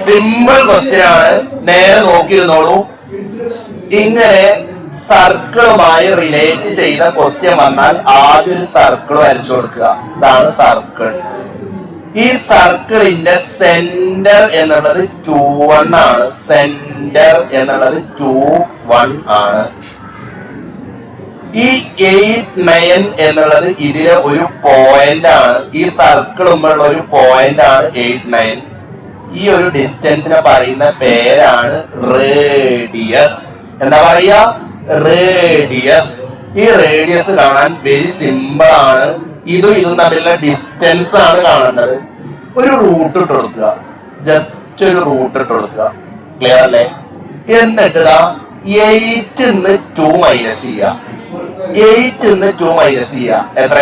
Simple question ആണ്, നേരെ നോക്കിയിരുന്നോളൂ. ഇങ്ങനെ സർക്കിളുമായി റിലേറ്റ് ചെയ്ത ക്വസ്റ്റ്യൻ വന്നാൽ ആദ്യം ഒരു സർക്കിൾ വരച്ചു കൊടുക്കുക. ഇതാണ് സർക്കിൾ. ഈ സർക്കിളിന്റെ സെന്റർ എന്നുള്ളത് 2-1 ആണ്. സെന്റർ എന്നുള്ളത് 2-1 ആണ്. ഈ 8-9 എന്നുള്ളത് ഇതിലെ ഒരു പോയിന്റ് ആണ്. ഈ സർക്കിളുമുള്ള ഒരു പോയിന്റ് ആണ് 8-9. ഈ ഒരു ഡിസ്റ്റൻസിനെ പറയുന്ന പേരാണ് റേഡിയസ്. എന്താ പറയാ? റേഡിയസ്. ഈ റേഡിയസ് കാണാൻ വെരി സിമ്പിൾ ആണ്. ഇതും തമ്മിലുള്ള ഡിസ്റ്റൻസ് ആണ് കാണേണ്ടത്. ഒരു റൂട്ട് ഇട്ട് കൊടുക്കുക. ജസ്റ്റ് ഒരു റൂട്ട് ഇട്ട് കൊടുക്കുക. ക്ലിയർ അല്ലേ? എന്നിട്ട് 8 2 മൈനസ് ചെയ്യുക. 8 2 മൈനസ് ചെയ്യുക. എത്ര?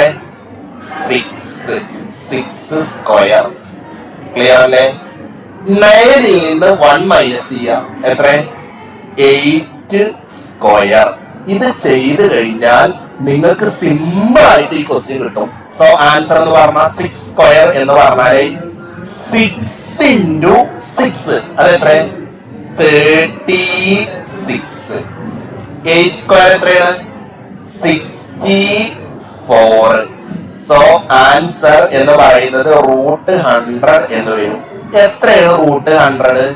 6 സ്ക്വയർ. ക്ലിയർ അല്ലേ? 9 നിന്ന് 1 മൈനസ് ചെയ്യുക. എത്ര? 8 സ്ക്വയർ. ഇത് ചെയ്ത് കഴിഞ്ഞാൽ നിങ്ങൾക്ക് സിമ്പിൾ ആയിട്ട് ഈ ക്വസ്റ്റ്യൻ കിട്ടും. സോ ആൻസർ എന്ന് പറഞ്ഞാൽ 6 സ്ക്വയർ എന്ന് പറഞ്ഞാല് 6 into 6 അതെത്ര? 36. 8 സ്ക്വയർ എത്രയാണ്? 64. സോ ആൻസർ എന്ന് പറയുന്നത് √100 എന്ന് വരും. എത്രയാണ് √100?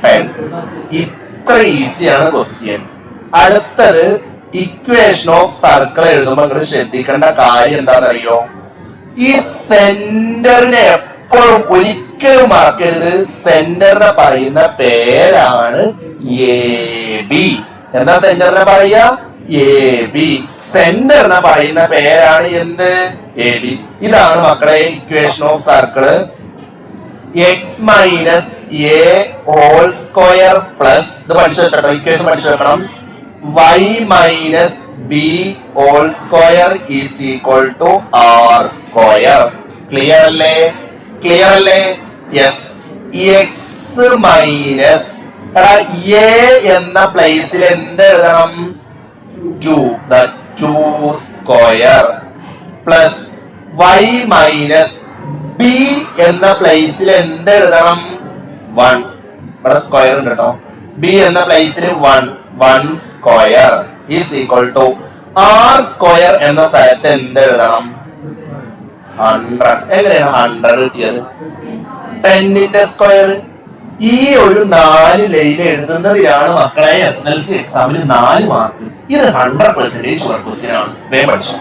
10. ഇത്ര ഈസിയാണ് ക്വസ്റ്റ്യൻ. അടുത്തത് ഇക്വേഷൻ ഓഫ് സർക്കിൾ എഴുതുമ്പോൾ നിങ്ങൾ ശ്രദ്ധിക്കേണ്ട കാര്യം എന്താണെന്നറിയോ? ഈ സെന്ററിനെ എപ്പോഴും ഒരിക്കലും മറക്കരുത്. സെന്ററിനെ പറയുന്ന പേരാണ് AB. എന്താ സെന്ററിനെ പറയാ? AB. സെന്ററിനെ പറയുന്ന പേരാണ് എന്ത്? AB. ഇതാണ് മക്കളെ equation of circle. x minus a whole square plus ഇത് പഠിച്ചു വെച്ചോ. ഇക്വേഷൻ പഠിച്ചു വെക്കണം. y minus b whole square is equal to r square. Clear അല്ലേ? ക്ലിയർ അല്ലേ? യെസ്. x മൈനസ് a എന്ന പ്ലേസിൽ എന്ത് എഴുതണം? 2 square plus y minus b എന്ന പ്ലേസിൽ എന്ത് എഴുതണം? 1. ഇവിടെ സ്ക്വയർ ഉണ്ട് കേട്ടോ. b എന്ന പ്ലേസിൽ 1 square is equal to r square എന്ന സ്ഥലത്ത് എന്ത് എഴുതണം? 100. എങ്ങനെയാണ് 100 കിട്ടിയത്? 10ന്റെ സ്ക്വയർ. ഈ ഒരു 4 ലൈൻ എഴുതുന്നതിലാണ് മക്കളെ SSLC എക്സാമിന് 4 മാർക്ക്. ഇത് 100% ഷുവർ ക്വസ്റ്റ്യൻ ആണ്. വേഗം പഠിച്ചു.